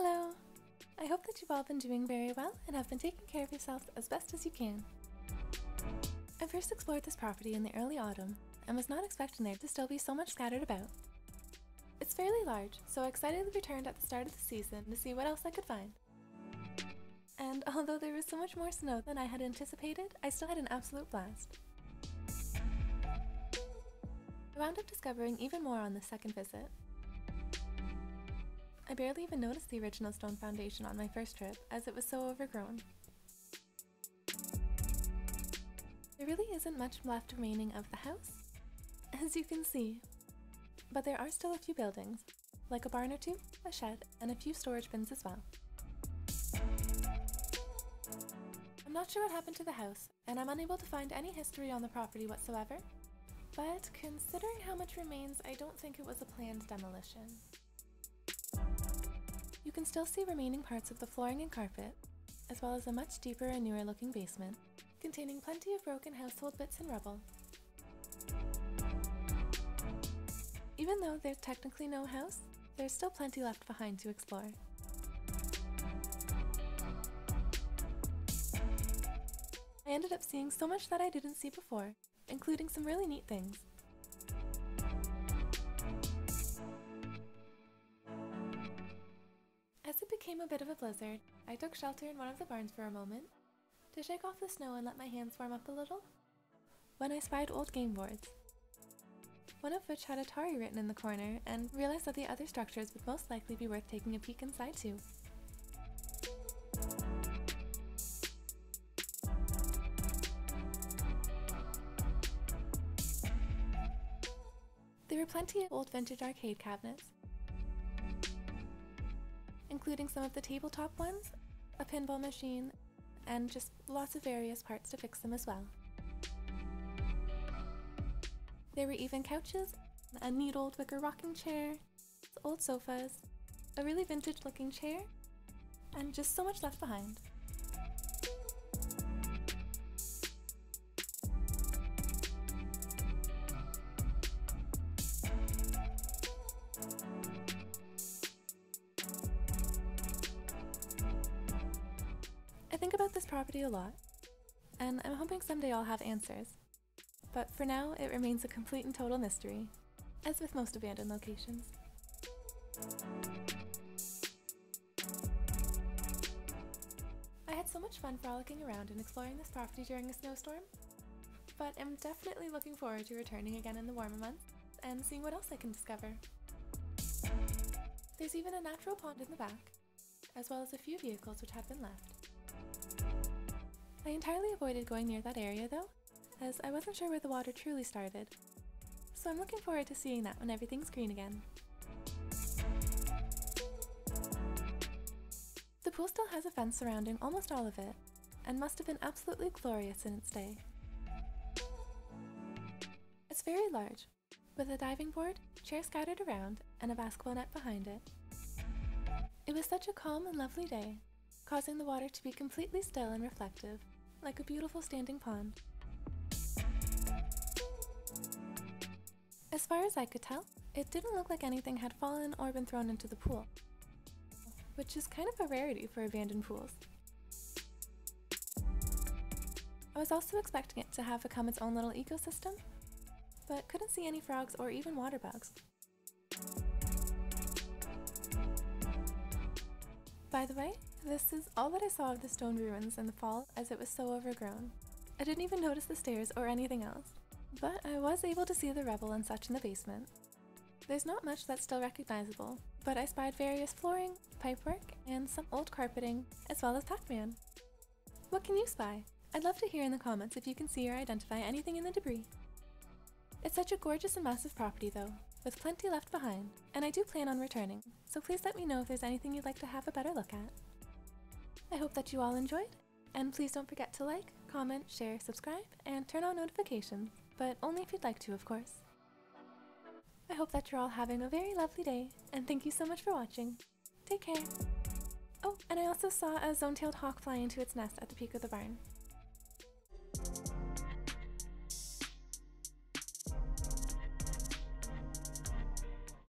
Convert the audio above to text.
Hello! I hope that you've all been doing very well and have been taking care of yourselves as best as you can. I first explored this property in the early autumn and was not expecting there to still be so much scattered about. It's fairly large, so I excitedly returned at the start of the season to see what else I could find. And although there was so much more snow than I had anticipated, I still had an absolute blast. I wound up discovering even more on this second visit. I barely even noticed the original stone foundation on my first trip, as it was so overgrown. There really isn't much left remaining of the house, as you can see. But there are still a few buildings, like a barn or two, a shed, and a few storage bins as well. I'm not sure what happened to the house, and I'm unable to find any history on the property whatsoever, but considering how much remains, I don't think it was a planned demolition. You can still see remaining parts of the flooring and carpet, as well as a much deeper and newer looking basement, containing plenty of broken household bits and rubble. Even though there's technically no house, there's still plenty left behind to explore. I ended up seeing so much that I didn't see before, including some really neat things. As it became a bit of a blizzard, I took shelter in one of the barns for a moment, to shake off the snow and let my hands warm up a little, when I spied old game boards, one of which had Atari written in the corner, and realized that the other structures would most likely be worth taking a peek inside too. There were plenty of old vintage arcade cabinets, including some of the tabletop ones, a pinball machine, and just lots of various parts to fix them as well. There were even couches, a neat old wicker rocking chair, old sofas, a really vintage looking chair, and just so much left behind. I think about this property a lot, and I'm hoping someday I'll have answers. But for now, it remains a complete and total mystery, as with most abandoned locations. I had so much fun frolicking around and exploring this property during a snowstorm, but am definitely looking forward to returning again in the warmer months and seeing what else I can discover. There's even a natural pond in the back, as well as a few vehicles which had been left. I entirely avoided going near that area though, as I wasn't sure where the water truly started, so I'm looking forward to seeing that when everything's green again. The pool still has a fence surrounding almost all of it, and must have been absolutely glorious in its day. It's very large, with a diving board, chairs scattered around, and a basketball net behind it. It was such a calm and lovely day, causing the water to be completely still and reflective, like a beautiful standing pond. As far as I could tell, it didn't look like anything had fallen or been thrown into the pool, which is kind of a rarity for abandoned pools. I was also expecting it to have become its own little ecosystem, but couldn't see any frogs or even water bugs. By the way, this is all that I saw of the stone ruins in the fall, as it was so overgrown. I didn't even notice the stairs or anything else, but I was able to see the rubble and such in the basement. There's not much that's still recognizable, but I spied various flooring, pipework, and some old carpeting, as well as Pac-Man. What can you spy? I'd love to hear in the comments if you can see or identify anything in the debris. It's such a gorgeous and massive property though, with plenty left behind, and I do plan on returning, so please let me know if there's anything you'd like to have a better look at. I hope that you all enjoyed, and please don't forget to like, comment, share, subscribe, and turn on notifications, but only if you'd like to, of course. I hope that you're all having a very lovely day, and thank you so much for watching. Take care! Oh, and I also saw a zone-tailed hawk fly into its nest at the peak of the barn.